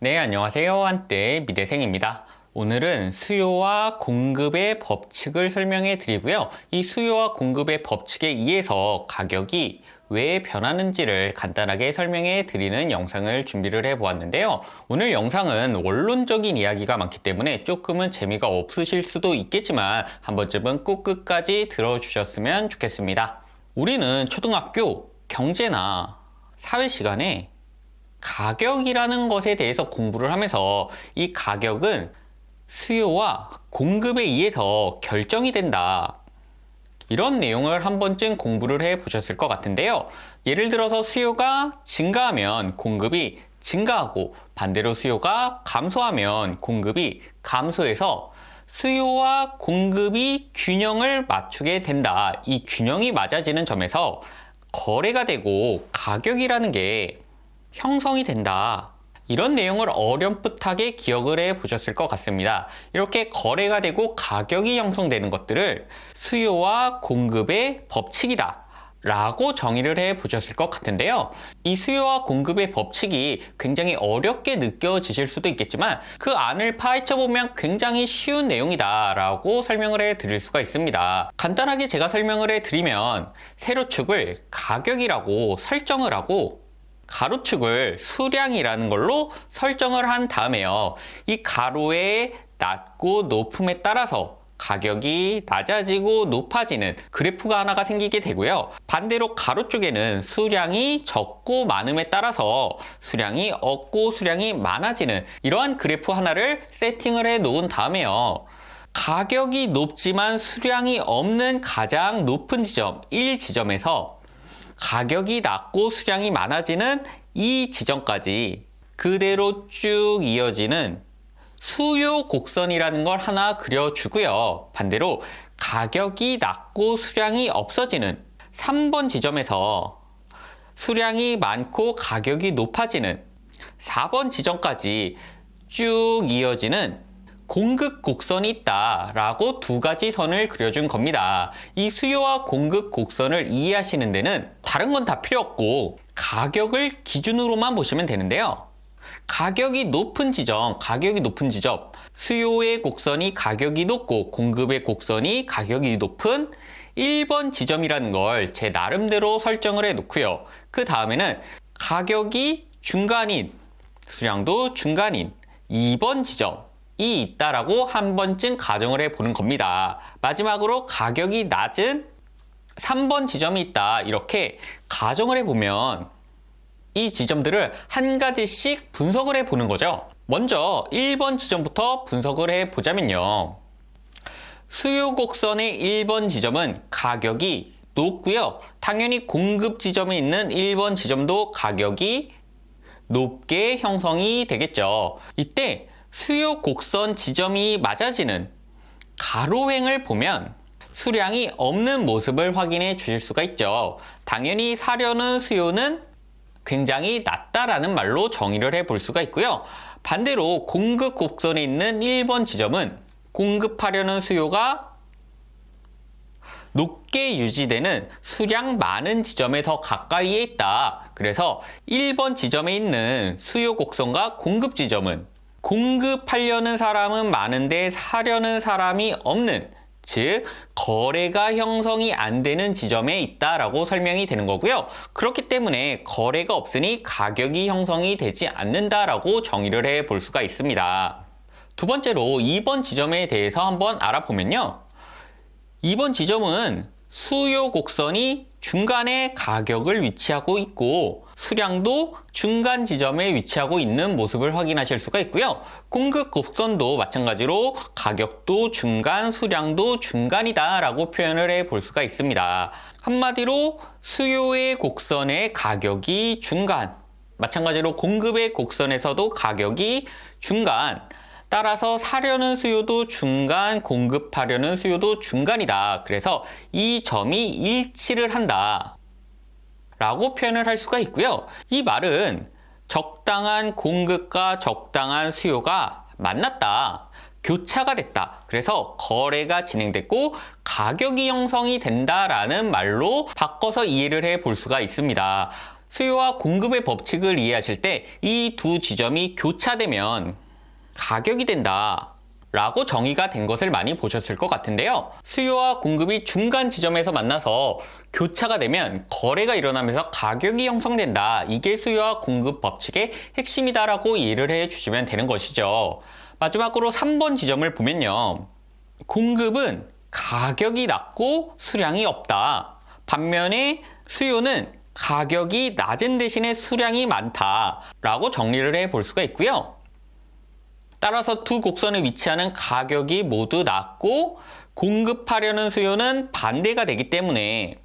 네, 안녕하세요. 한때 미대생입니다. 오늘은 수요와 공급의 법칙을 설명해 드리고요. 이 수요와 공급의 법칙에 의해서 가격이 왜 변하는지를 간단하게 설명해 드리는 영상을 준비를 해 보았는데요. 오늘 영상은 원론적인 이야기가 많기 때문에 조금은 재미가 없으실 수도 있겠지만 한 번쯤은 꼭 끝까지 들어주셨으면 좋겠습니다. 우리는 초등학교 경제나 사회 시간에 가격이라는 것에 대해서 공부를 하면서 이 가격은 수요와 공급에 의해서 결정이 된다. 이런 내용을 한 번쯤 공부를 해 보셨을 것 같은데요. 예를 들어서 수요가 증가하면 공급이 증가하고 반대로 수요가 감소하면 공급이 감소해서 수요와 공급이 균형을 맞추게 된다. 이 균형이 맞아지는 점에서 거래가 되고 가격이라는 게 형성이 된다. 이런 내용을 어렴풋하게 기억을 해 보셨을 것 같습니다. 이렇게 거래가 되고 가격이 형성되는 것들을 수요와 공급의 법칙이다 라고 정의를 해 보셨을 것 같은데요. 이 수요와 공급의 법칙이 굉장히 어렵게 느껴지실 수도 있겠지만 그 안을 파헤쳐 보면 굉장히 쉬운 내용이다 라고 설명을 해 드릴 수가 있습니다. 간단하게 제가 설명을 해 드리면 세로축을 가격이라고 설정을 하고 가로축을 수량이라는 걸로 설정을 한 다음에요. 이 가로의 낮고 높음에 따라서 가격이 낮아지고 높아지는 그래프가 하나가 생기게 되고요. 반대로 가로 쪽에는 수량이 적고 많음에 따라서 수량이 없고 수량이 많아지는 이러한 그래프 하나를 세팅을 해 놓은 다음에요. 가격이 높지만 수량이 없는 가장 높은 지점 1지점에서 가격이 낮고 수량이 많아지는 이 지점까지 그대로 쭉 이어지는 수요 곡선이라는 걸 하나 그려주고요. 반대로 가격이 낮고 수량이 없어지는 3번 지점에서 수량이 많고 가격이 높아지는 4번 지점까지 쭉 이어지는 공급 곡선이 있다라고 두 가지 선을 그려준 겁니다. 이 수요와 공급 곡선을 이해하시는 데는 다른 건 다 필요 없고 가격을 기준으로만 보시면 되는데요. 가격이 높은 지점, 수요의 곡선이 가격이 높고 공급의 곡선이 가격이 높은 1번 지점이라는 걸 제 나름대로 설정을 해 놓고요. 그 다음에는 가격이 중간인, 수량도 중간인 2번 지점 이 있다라고 한 번쯤 가정을 해 보는 겁니다. 마지막으로 가격이 낮은 3번 지점이 있다. 이렇게 가정을 해 보면 이 지점들을 한 가지씩 분석을 해 보는 거죠. 먼저 1번 지점부터 분석을 해 보자면요. 수요 곡선의 1번 지점은 가격이 높고요. 당연히 공급 지점에 있는 1번 지점도 가격이 높게 형성이 되겠죠. 이때 수요 곡선 지점이 맞아지는 가로행을 보면 수량이 없는 모습을 확인해 주실 수가 있죠. 당연히 사려는 수요는 굉장히 낮다라는 말로 정의를 해 볼 수가 있고요. 반대로 공급 곡선에 있는 1번 지점은 공급하려는 수요가 높게 유지되는 수량 많은 지점에 더 가까이에 있다. 그래서 1번 지점에 있는 수요 곡선과 공급 지점은 공급하려는 사람은 많은데 사려는 사람이 없는, 즉 거래가 형성이 안 되는 지점에 있다라고 설명이 되는 거고요. 그렇기 때문에 거래가 없으니 가격이 형성이 되지 않는다라고 정의를 해 볼 수가 있습니다. 두 번째로 2번 지점에 대해서 한번 알아보면요. 2번 지점은 수요 곡선이 중간에 가격을 위치하고 있고 수량도 중간 지점에 위치하고 있는 모습을 확인하실 수가 있고요. 공급 곡선도 마찬가지로 가격도 중간, 수량도 중간이다 라고 표현을 해 볼 수가 있습니다. 한마디로 수요의 곡선의 가격이 중간, 마찬가지로 공급의 곡선에서도 가격이 중간, 따라서 사려는 수요도 중간, 공급하려는 수요도 중간이다. 그래서 이 점이 일치를 한다 라고 표현을 할 수가 있고요. 이 말은 적당한 공급과 적당한 수요가 만났다, 교차가 됐다, 그래서 거래가 진행됐고 가격이 형성이 된다라는 말로 바꿔서 이해를 해 볼 수가 있습니다. 수요와 공급의 법칙을 이해하실 때 이 두 지점이 교차되면 가격이 된다 라고 정의가 된 것을 많이 보셨을 것 같은데요. 수요와 공급이 중간 지점에서 만나서 교차가 되면 거래가 일어나면서 가격이 형성된다. 이게 수요와 공급 법칙의 핵심이다라고 이해를 해주시면 되는 것이죠. 마지막으로 3번 지점을 보면요. 공급은 가격이 낮고 수량이 없다. 반면에 수요는 가격이 낮은 대신에 수량이 많다라고 정리를 해 볼 수가 있고요. 따라서 두 곡선에 위치하는 가격이 모두 낮고 공급하려는 수요는 반대가 되기 때문에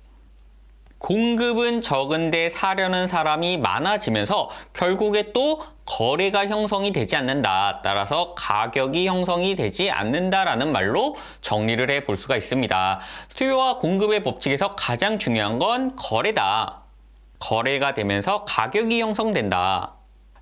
공급은 적은데 사려는 사람이 많아지면서 결국에 또 거래가 형성이 되지 않는다. 따라서 가격이 형성이 되지 않는다라는 말로 정리를 해 볼 수가 있습니다. 수요와 공급의 법칙에서 가장 중요한 건 거래다. 거래가 되면서 가격이 형성된다.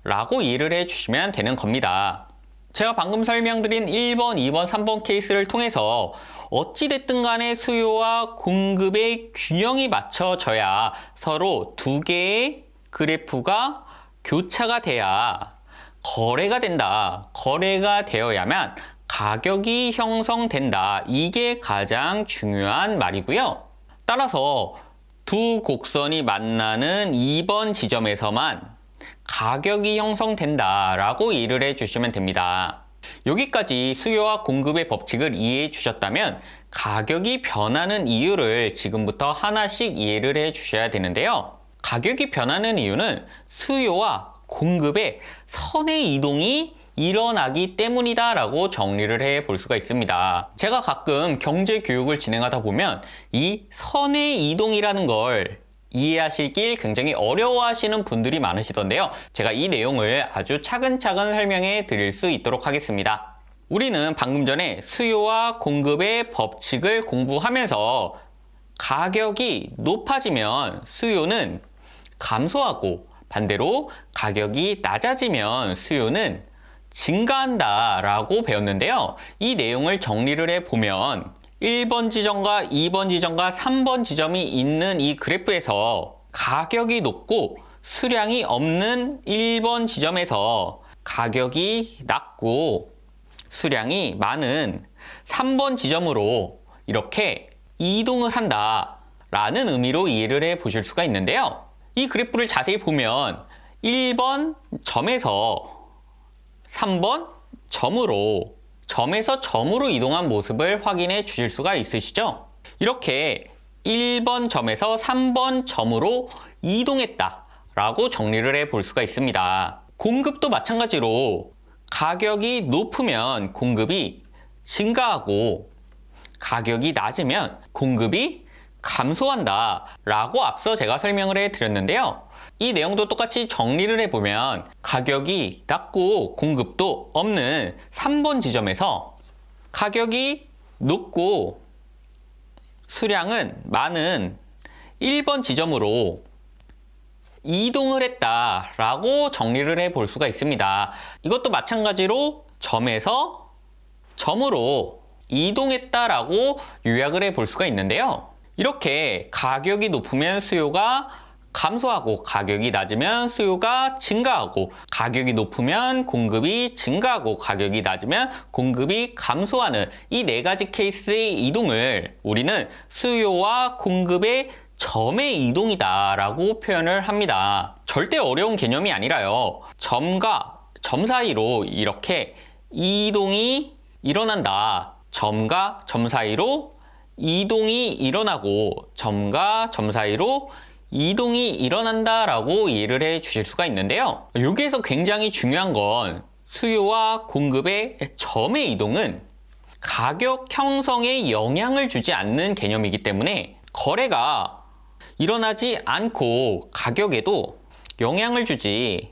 라고 이해를 해 주시면 되는 겁니다. 제가 방금 설명드린 1번, 2번, 3번 케이스를 통해서 어찌됐든 간에 수요와 공급의 균형이 맞춰져야 서로 두 개의 그래프가 교차가 돼야 거래가 된다. 거래가 되어야만 가격이 형성된다. 이게 가장 중요한 말이고요. 따라서 두 곡선이 만나는 2번 지점에서만 가격이 형성된다라고 이해를 해주시면 됩니다. 여기까지 수요와 공급의 법칙을 이해해 주셨다면 가격이 변하는 이유를 지금부터 하나씩 이해를 해 주셔야 되는데요. 가격이 변하는 이유는 수요와 공급의 선의 이동이 일어나기 때문이다 라고 정리를 해 볼 수가 있습니다. 제가 가끔 경제 교육을 진행하다 보면 이 선의 이동이라는 걸 이해하시길 굉장히 어려워하시는 분들이 많으시던데요. 제가 이 내용을 아주 차근차근 설명해 드릴 수 있도록 하겠습니다. 우리는 방금 전에 수요와 공급의 법칙을 공부하면서 가격이 높아지면 수요는 감소하고 반대로 가격이 낮아지면 수요는 증가한다 라고 배웠는데요. 이 내용을 정리를 해보면 1번 지점과 2번 지점과 3번 지점이 있는 이 그래프에서 가격이 높고 수량이 없는 1번 지점에서 가격이 낮고 수량이 많은 3번 지점으로 이렇게 이동을 한다 라는 의미로 이해를 해 보실 수가 있는데요. 이 그래프를 자세히 보면 1번 점에서 3번 점으로 점에서 점으로 이동한 모습을 확인해 주실 수가 있으시죠? 이렇게 1번 점에서 3번 점으로 이동했다 라고 정리를 해 볼 수가 있습니다. 공급도 마찬가지로 가격이 높으면 공급이 증가하고 가격이 낮으면 공급이 감소한다 라고 앞서 제가 설명을 해 드렸는데요. 이 내용도 똑같이 정리를 해보면 가격이 낮고 공급도 없는 3번 지점에서 가격이 높고 수량은 많은 1번 지점으로 이동을 했다라고 정리를 해 볼 수가 있습니다. 이것도 마찬가지로 점에서 점으로 이동했다라고 요약을 해 볼 수가 있는데요. 이렇게 가격이 높으면 수요가 감소하고 가격이 낮으면 수요가 증가하고 가격이 높으면 공급이 증가하고 가격이 낮으면 공급이 감소하는 이 네 가지 케이스의 이동을 우리는 수요와 공급의 점의 이동이다 라고 표현을 합니다. 절대 어려운 개념이 아니라요. 점과 점 사이로 이렇게 이동이 일어난다. 점과 점 사이로 이동이 일어나고 점과 점 사이로 이동이 일어난다 라고 이해를 해 주실 수가 있는데요. 여기에서 굉장히 중요한 건 수요와 공급의 점의 이동은 가격 형성에 영향을 주지 않는 개념이기 때문에 거래가 일어나지 않고 가격에도 영향을 주지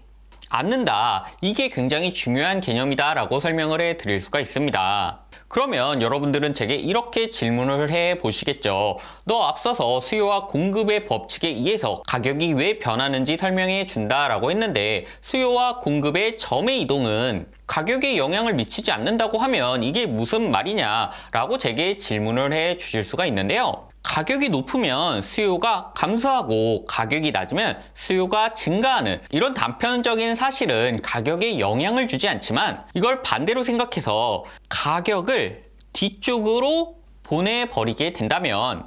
않는다. 이게 굉장히 중요한 개념이다 라고 설명을 해 드릴 수가 있습니다. 그러면 여러분들은 제게 이렇게 질문을 해 보시겠죠. 너 앞서서 수요와 공급의 법칙에 의해서 가격이 왜 변하는지 설명해 준다라고 했는데 수요와 공급의 점의 이동은 가격에 영향을 미치지 않는다고 하면 이게 무슨 말이냐라고 제게 질문을 해 주실 수가 있는데요. 가격이 높으면 수요가 감소하고 가격이 낮으면 수요가 증가하는 이런 단편적인 사실은 가격에 영향을 주지 않지만 이걸 반대로 생각해서 가격을 뒤쪽으로 보내버리게 된다면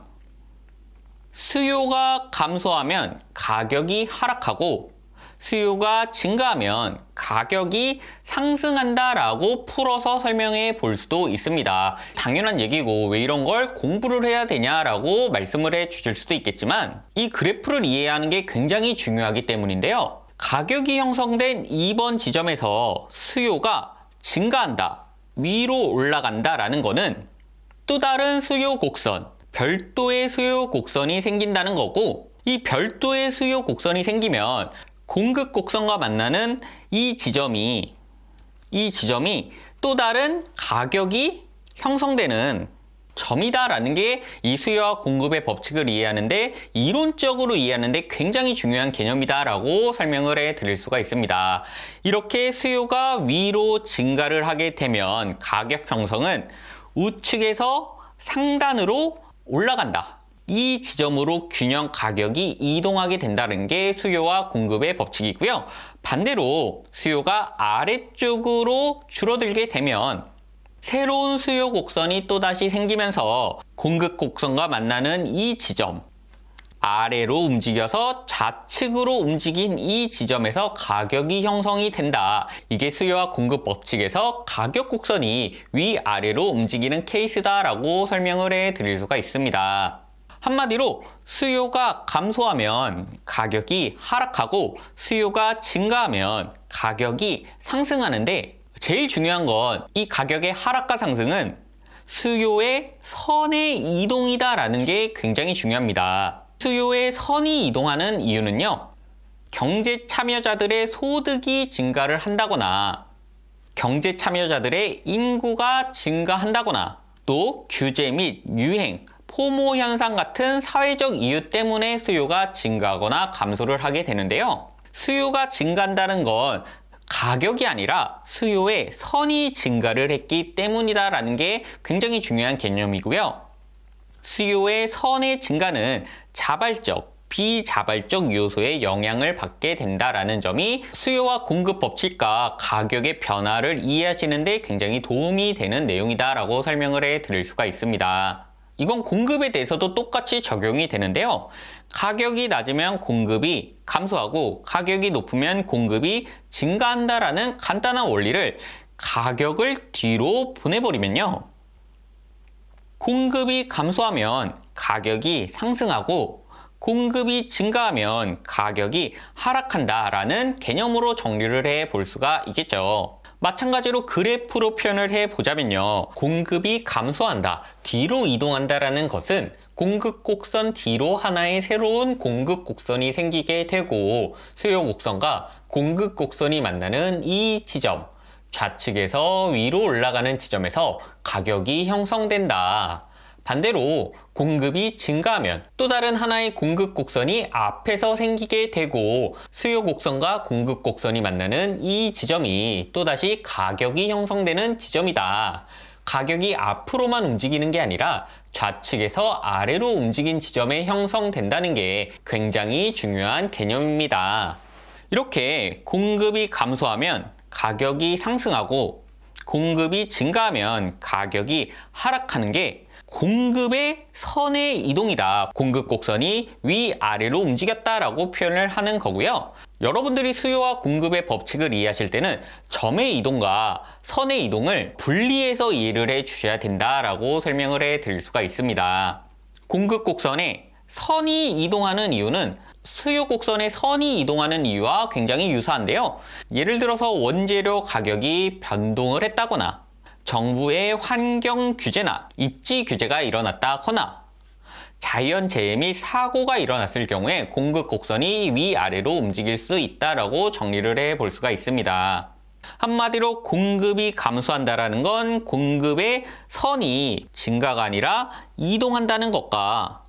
수요가 감소하면 가격이 하락하고 수요가 증가하면 가격이 상승한다라고 풀어서 설명해 볼 수도 있습니다. 당연한 얘기고 왜 이런 걸 공부를 해야 되냐라고 말씀을 해 주실 수도 있겠지만 이 그래프를 이해하는 게 굉장히 중요하기 때문인데요. 가격이 형성된 이번 지점에서 수요가 증가한다, 위로 올라간다라는 거는 또 다른 수요 곡선, 별도의 수요 곡선이 생긴다는 거고 이 별도의 수요 곡선이 생기면 공급 곡선과 만나는 이 지점이 또 다른 가격이 형성되는 점이다라는 게 이 수요와 공급의 법칙을 이해하는데 이론적으로 이해하는데 굉장히 중요한 개념이다라고 설명을 해 드릴 수가 있습니다. 이렇게 수요가 위로 증가를 하게 되면 가격 형성은 우측에서 상단으로 올라간다. 이 지점으로 균형 가격이 이동하게 된다는 게 수요와 공급의 법칙이고요. 반대로 수요가 아래쪽으로 줄어들게 되면 새로운 수요 곡선이 또다시 생기면서 공급 곡선과 만나는 이 지점, 아래로 움직여서 좌측으로 움직인 이 지점에서 가격이 형성이 된다. 이게 수요와 공급 법칙에서 가격 곡선이 위아래로 움직이는 케이스다라고 설명을 해 드릴 수가 있습니다. 한마디로 수요가 감소하면 가격이 하락하고 수요가 증가하면 가격이 상승하는데 제일 중요한 건 이 가격의 하락과 상승은 수요의 선의 이동이다라는 게 굉장히 중요합니다. 수요의 선이 이동하는 이유는요. 경제 참여자들의 소득이 증가를 한다거나 경제 참여자들의 인구가 증가한다거나 또 규제 및 유행, 포모 현상 같은 사회적 이유 때문에 수요가 증가하거나 감소를 하게 되는데요. 수요가 증가한다는 건 가격이 아니라 수요의 선이 증가를 했기 때문이다라는 게 굉장히 중요한 개념이고요. 수요의 선의 증가는 자발적, 비자발적 요소의 영향을 받게 된다라는 점이 수요와 공급 법칙과 가격의 변화를 이해하시는 데 굉장히 도움이 되는 내용이다라고 설명을 해 드릴 수가 있습니다. 이건 공급에 대해서도 똑같이 적용이 되는데요. 가격이 낮으면 공급이 감소하고 가격이 높으면 공급이 증가한다라는 간단한 원리를 가격을 뒤로 보내버리면요. 공급이 감소하면 가격이 상승하고 공급이 증가하면 가격이 하락한다라는 개념으로 정리를 해 볼 수가 있겠죠. 마찬가지로 그래프로 표현을 해보자면요. 공급이 감소한다, 뒤로 이동한다라는 것은 공급 곡선 뒤로 하나의 새로운 공급 곡선이 생기게 되고 수요 곡선과 공급 곡선이 만나는 이 지점, 좌측에서 위로 올라가는 지점에서 가격이 형성된다. 반대로 공급이 증가하면 또 다른 하나의 공급 곡선이 앞에서 생기게 되고 수요 곡선과 공급 곡선이 만나는 이 지점이 또다시 가격이 형성되는 지점이다. 가격이 앞으로만 움직이는 게 아니라 좌측에서 아래로 움직인 지점에 형성된다는 게 굉장히 중요한 개념입니다. 이렇게 공급이 감소하면 가격이 상승하고 공급이 증가하면 가격이 하락하는 게 공급의 선의 이동이다. 공급 곡선이 위아래로 움직였다라고 표현을 하는 거고요. 여러분들이 수요와 공급의 법칙을 이해하실 때는 점의 이동과 선의 이동을 분리해서 이해를 해 주셔야 된다라고 설명을 해 드릴 수가 있습니다. 공급 곡선에 선이 이동하는 이유는 수요 곡선에 선이 이동하는 이유와 굉장히 유사한데요. 예를 들어서 원재료 가격이 변동을 했다거나 정부의 환경 규제나 입지 규제가 일어났다거나 자연재해 및 사고가 일어났을 경우에 공급 곡선이 위아래로 움직일 수 있다라고 정리를 해 볼 수가 있습니다. 한마디로 공급이 감소한다는 건 공급의 선이 증가가 아니라 이동한다는 것과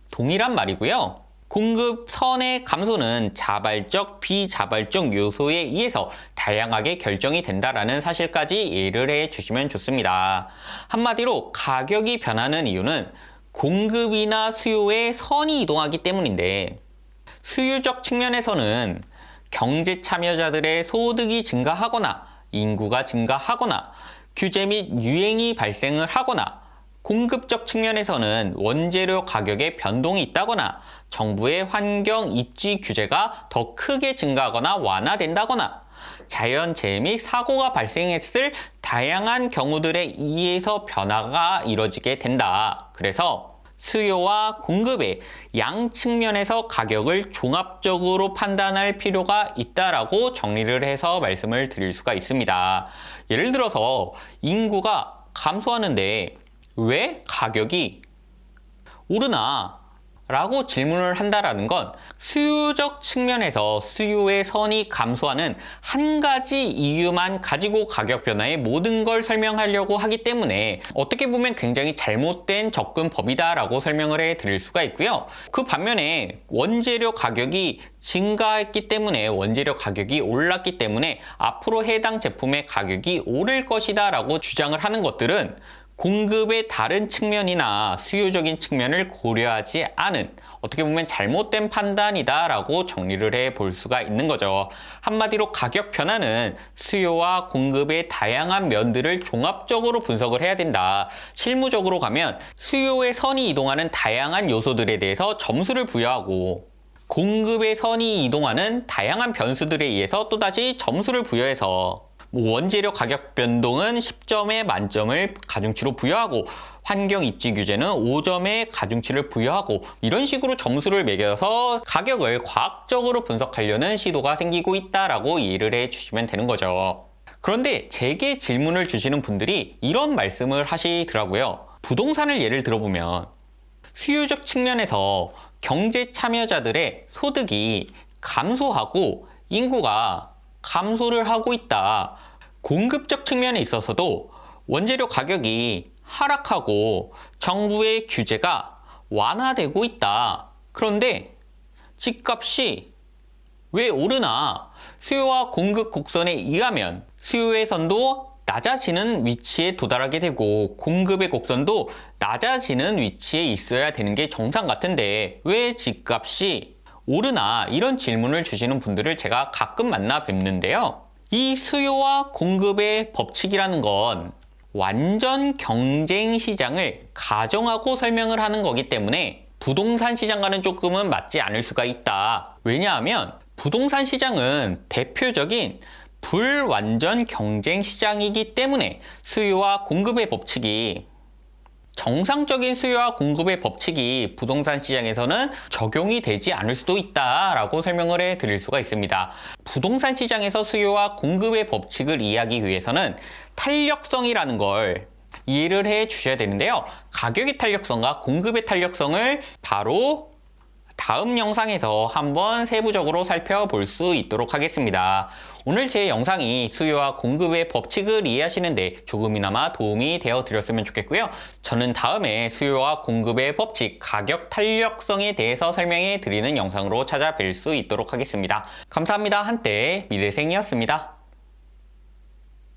동일한 말이고요. 공급 선의 감소는 자발적, 비자발적 요소에 의해서 다양하게 결정이 된다라는 사실까지 이해를 해 주시면 좋습니다. 한마디로 가격이 변하는 이유는 공급이나 수요의 선이 이동하기 때문인데, 수요적 측면에서는 경제 참여자들의 소득이 증가하거나 인구가 증가하거나 규제 및 유행이 발생을 하거나, 공급적 측면에서는 원재료 가격의 변동이 있다거나 정부의 환경 입지 규제가 더 크게 증가하거나 완화된다거나 자연재해 및 사고가 발생했을 다양한 경우들에 의해서 변화가 이뤄지게 된다. 그래서 수요와 공급의 양 측면에서 가격을 종합적으로 판단할 필요가 있다라고 정리를 해서 말씀을 드릴 수가 있습니다. 예를 들어서 인구가 감소하는데 왜 가격이 오르나? 라고 질문을 한다라는 건 수요적 측면에서 수요의 선이 감소하는 한 가지 이유만 가지고 가격 변화의 모든 걸 설명하려고 하기 때문에 어떻게 보면 굉장히 잘못된 접근법이다라고 설명을 해 드릴 수가 있고요. 그 반면에 원재료 가격이 증가했기 때문에, 원재료 가격이 올랐기 때문에 앞으로 해당 제품의 가격이 오를 것이다 라고 주장을 하는 것들은 공급의 다른 측면이나 수요적인 측면을 고려하지 않은, 어떻게 보면 잘못된 판단이다 라고 정리를 해 볼 수가 있는 거죠. 한마디로 가격 변화는 수요와 공급의 다양한 면들을 종합적으로 분석을 해야 된다. 실무적으로 가면 수요의 선이 이동하는 다양한 요소들에 대해서 점수를 부여하고, 공급의 선이 이동하는 다양한 변수들에 의해서 또다시 점수를 부여해서, 원재료 가격 변동은 10점의 만점을 가중치로 부여하고, 환경 입지 규제는 5점의 가중치를 부여하고, 이런 식으로 점수를 매겨서 가격을 과학적으로 분석하려는 시도가 생기고 있다라고 이해를 해주시면 되는 거죠. 그런데 제게 질문을 주시는 분들이 이런 말씀을 하시더라고요. 부동산을 예를 들어보면 수요적 측면에서 경제 참여자들의 소득이 감소하고 인구가 감소를 하고 있다. 공급적 측면에 있어서도 원재료 가격이 하락하고 정부의 규제가 완화되고 있다. 그런데 집값이 왜 오르나? 수요와 공급 곡선에 의하면 수요의 선도 낮아지는 위치에 도달하게 되고 공급의 곡선도 낮아지는 위치에 있어야 되는 게 정상 같은데 왜 집값이 오르나? 이런 질문을 주시는 분들을 제가 가끔 만나 뵙는데요. 이 수요와 공급의 법칙이라는 건 완전 경쟁 시장을 가정하고 설명을 하는 거기 때문에 부동산 시장과는 조금은 맞지 않을 수가 있다. 왜냐하면 부동산 시장은 대표적인 불완전 경쟁 시장이기 때문에 수요와 공급의 법칙이, 정상적인 수요와 공급의 법칙이 부동산 시장에서는 적용이 되지 않을 수도 있다라고 설명을 해 드릴 수가 있습니다. 부동산 시장에서 수요와 공급의 법칙을 이해하기 위해서는 탄력성이라는 걸 이해를 해 주셔야 되는데요. 가격의 탄력성과 공급의 탄력성을 바로 다음 영상에서 한번 세부적으로 살펴볼 수 있도록 하겠습니다. 오늘 제 영상이 수요와 공급의 법칙을 이해하시는데 조금이나마 도움이 되어 드렸으면 좋겠고요. 저는 다음에 수요와 공급의 법칙, 가격 탄력성에 대해서 설명해 드리는 영상으로 찾아뵐 수 있도록 하겠습니다. 감사합니다. 한때 미래생이었습니다.